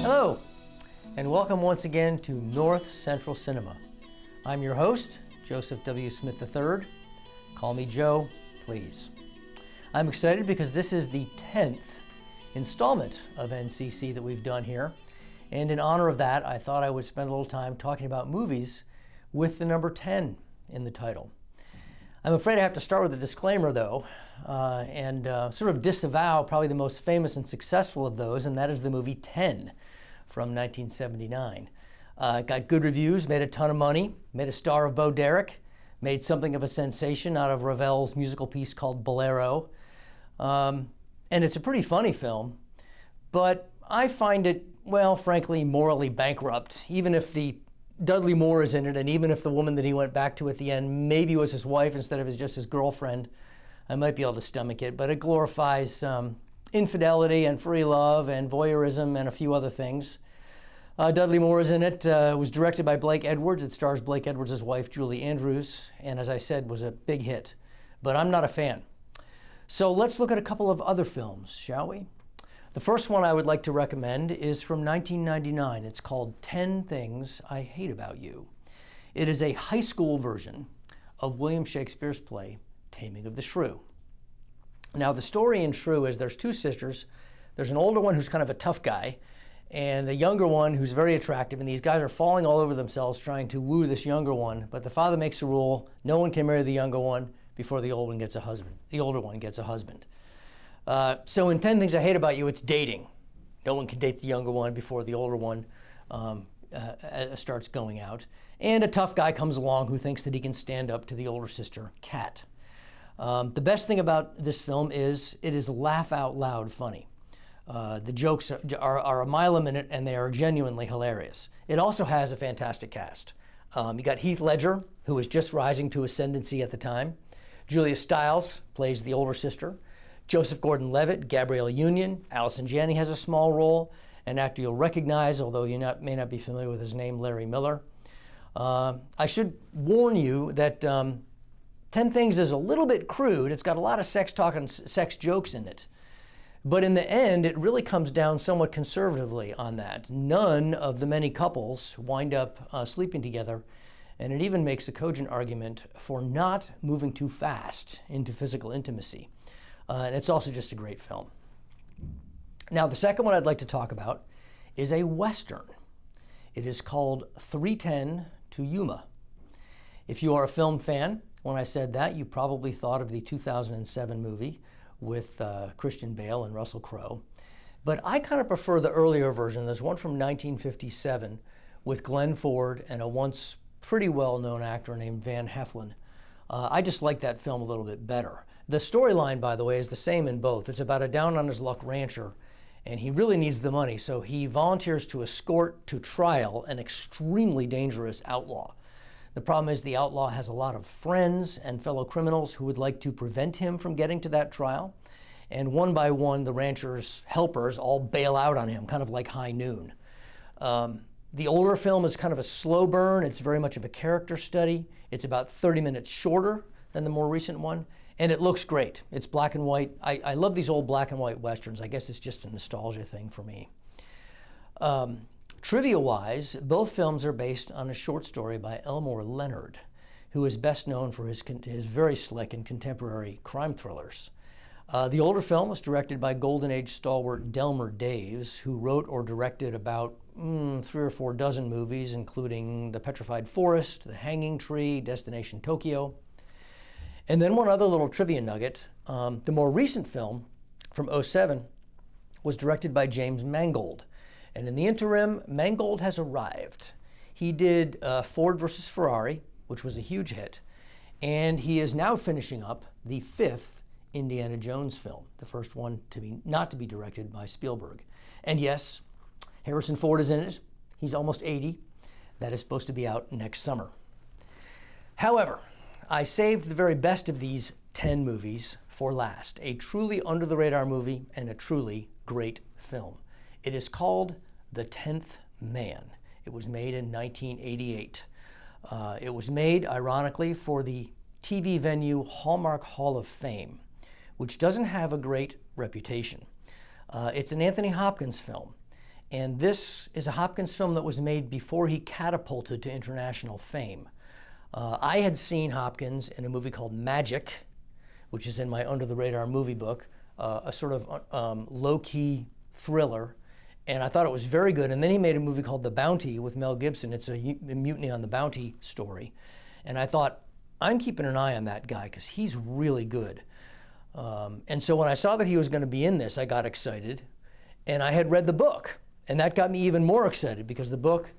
Hello, and welcome once again to North Central Cinema. I'm your host, Joseph W. Smith III. Call me Joe, please. I'm excited because this is the 10th installment of NCC that we've done here. And in honor of that, I thought I would spend a little time talking about movies with the number 10 in the title. I'm afraid I have to start with a disclaimer, though, and sort of disavow probably the most famous and successful of those, and that is the movie 10 from 1979. Got good reviews, made a ton of money, made a star of Bo Derek, made something of a sensation out of Ravel's musical piece called Bolero. And it's a pretty funny film, but I find it, well, frankly, morally bankrupt, even if the Dudley Moore is in it, and even if the woman that he went back to at the end maybe was his wife instead of just his girlfriend, I might be able to stomach it. But it glorifies infidelity and free love and voyeurism and a few other things. Dudley Moore is in it. It was directed by Blake Edwards. It stars Blake Edwards' wife, Julie Andrews, and as I said, was a big hit. But I'm not a fan. So let's look at a couple of other films, shall we? The first one I would like to recommend is from 1999. It's called 10 Things I Hate About You. It is a high school version of William Shakespeare's play, Taming of the Shrew. Now, the story in Shrew is there's two sisters. There's an older one who's kind of a tough guy, and a younger one who's very attractive, and these guys are falling all over themselves trying to woo this younger one, but the father makes a rule, no one can marry the younger one before the older one gets a husband. The older one gets a husband. So in 10 Things I Hate About You, it's dating. No one can date the younger one before the older one starts going out. And a tough guy comes along who thinks that he can stand up to the older sister, Kat. The best thing about this film is it is laugh out loud funny. The jokes are a mile a minute, and they are genuinely hilarious. It also has a fantastic cast. You got Heath Ledger, who was just rising to ascendancy at the time. Julia Stiles plays the older sister. Joseph Gordon-Levitt, Gabrielle Union, Allison Janney has a small role, an actor you'll recognize, although you may not be familiar with his name, Larry Miller. I should warn you that 10 Things is a little bit crude. It's got a lot of sex talk and sex jokes in it. But in the end, it really comes down somewhat conservatively on that. None of the many couples wind up sleeping together, and it even makes a cogent argument for not moving too fast into physical intimacy. And it's also just a great film. Now, the second one I'd like to talk about is a Western. It is called 3:10 to Yuma. If you are a film fan, when I said that, you probably thought of the 2007 movie with Christian Bale and Russell Crowe. But I kind of prefer the earlier version. There's one from 1957 with Glenn Ford and a once pretty well-known actor named Van Heflin. I just like that film a little bit better. The storyline, by the way, is the same in both. It's about a down-on-his-luck rancher, and he really needs the money, so he volunteers to escort to trial an extremely dangerous outlaw. The problem is the outlaw has a lot of friends and fellow criminals who would like to prevent him from getting to that trial, and one by one, the rancher's helpers all bail out on him, kind of like High Noon. The older film is kind of a slow burn. It's very much of a character study. It's about 30 minutes shorter than the more recent one. And it looks great. It's black and white. I love these old black and white Westerns. I guess it's just a nostalgia thing for me. Trivia-wise, both films are based on a short story by Elmore Leonard, who is best known for his very slick and contemporary crime thrillers. The older film was directed by Golden Age stalwart Delmer Daves, who wrote or directed about 3 or 4 dozen movies, including The Petrified Forest, The Hanging Tree, Destination Tokyo. And then one other little trivia nugget. The more recent film from '07 was directed by James Mangold. And in the interim, Mangold has arrived. He did Ford versus Ferrari, which was a huge hit. And he is now finishing up the 5th Indiana Jones film, the first one not to be directed by Spielberg. And yes, Harrison Ford is in it. He's almost 80. That is supposed to be out next summer. However, I saved the very best of these 10 movies for last, a truly under-the-radar movie and a truly great film. It is called The 10th Man. It was made in 1988. It was made, ironically, for the TV venue Hallmark Hall of Fame, which doesn't have a great reputation. It's an Anthony Hopkins film, And this is a Hopkins film that was made before he catapulted to international fame. I had seen Hopkins in a movie called Magic, which is in my Under the Radar movie book, a sort of low-key thriller. And I thought it was very good. And then he made a movie called The Bounty with Mel Gibson. It's a Mutiny on the Bounty story. And I thought, I'm keeping an eye on that guy because he's really good. And so when I saw that he was going to be in this, I got excited. And I had read the book. And that got me even more excited because the book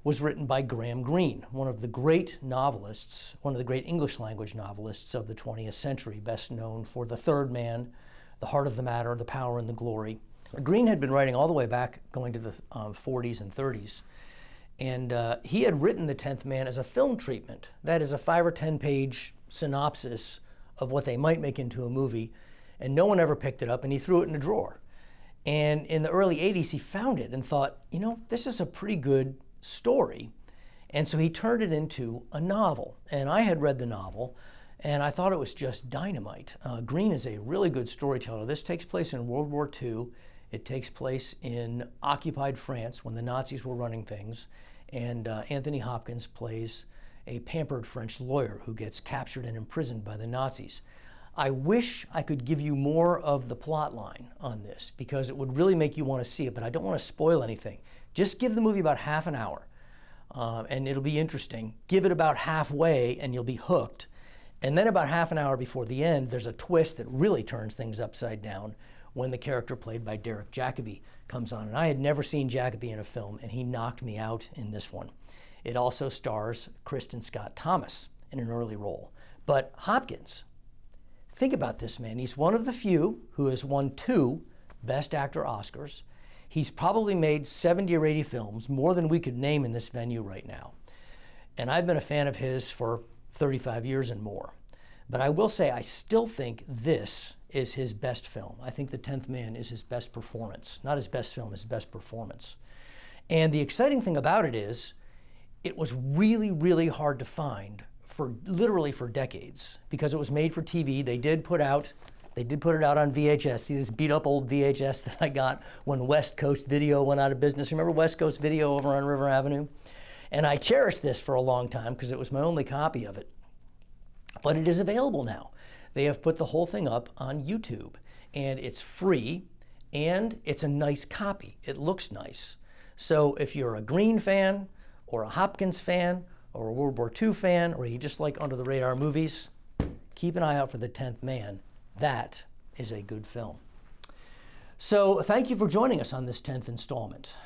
was written by Graham Greene, one of the great novelists, one of the great English language novelists of the 20th century, best known for The Third Man, The Heart of the Matter, The Power and the Glory. Greene had been writing all the way back, going to the 40s and 30s. And he had written The 10th Man as a film treatment. That is a 5 or 10 page synopsis of what they might make into a movie. And no one ever picked it up, and he threw it in a drawer. And in the early 80s, he found it and thought, you know, this is a pretty good story. And so he turned it into a novel. And I had read the novel, and I thought it was just dynamite. Greene is a really good storyteller. This takes place in World War II. It takes place in occupied France when the Nazis were running things. And Anthony Hopkins plays a pampered French lawyer who gets captured and imprisoned by the Nazis. I wish I could give you more of the plot line on this because it would really make you want to see it, but I don't want to spoil anything. Just give the movie about half an hour, and it'll be interesting. Give it about halfway, and you'll be hooked. And then about half an hour before the end, there's a twist that really turns things upside down when the character played by Derek Jacobi comes on. And I had never seen Jacobi in a film, and he knocked me out in this one. It also stars Kristen Scott Thomas in an early role. But Hopkins, think about this man. He's one of the few who has won 2 Best Actor Oscars. He's probably made 70 or 80 films, more than we could name in this venue right now. And I've been a fan of his for 35 years and more. But I will say I still think this is his best film. I think The 10th Man is his best performance. Not his best film, his best performance. And the exciting thing about it is, it was really, really hard to find literally for decades because it was made for TV. They did put it out on VHS. See this beat up old VHS that I got when West Coast Video went out of business. Remember West Coast Video over on River Avenue? And I cherished this for a long time because it was my only copy of it. But it is available now. They have put the whole thing up on YouTube, and it's free, and it's a nice copy. It looks nice. So if you're a Greene fan, or a Hopkins fan, or a World War II fan, or you just like Under the Radar movies, keep an eye out for The 10th Man. That is a good film. So thank you for joining us on this 10th installment.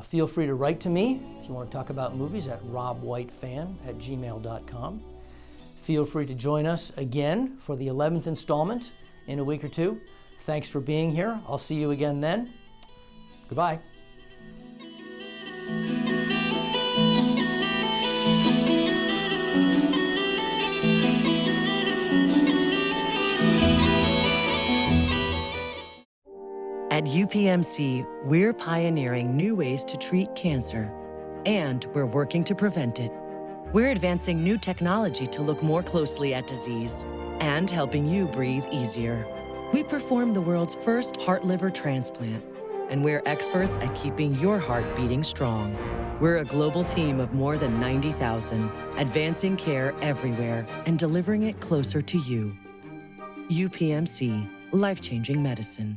Feel free to write to me if you want to talk about movies at robwhitefan@gmail.com. Feel free to join us again for the 11th installment in a week or two. Thanks for being here. I'll see you again then. Goodbye. At UPMC, we're pioneering new ways to treat cancer, and we're working to prevent it. We're advancing new technology to look more closely at disease and helping you breathe easier. We perform the world's first heart-liver transplant, and we're experts at keeping your heart beating strong. We're a global team of more than 90,000, advancing care everywhere and delivering it closer to you. UPMC, life-changing medicine.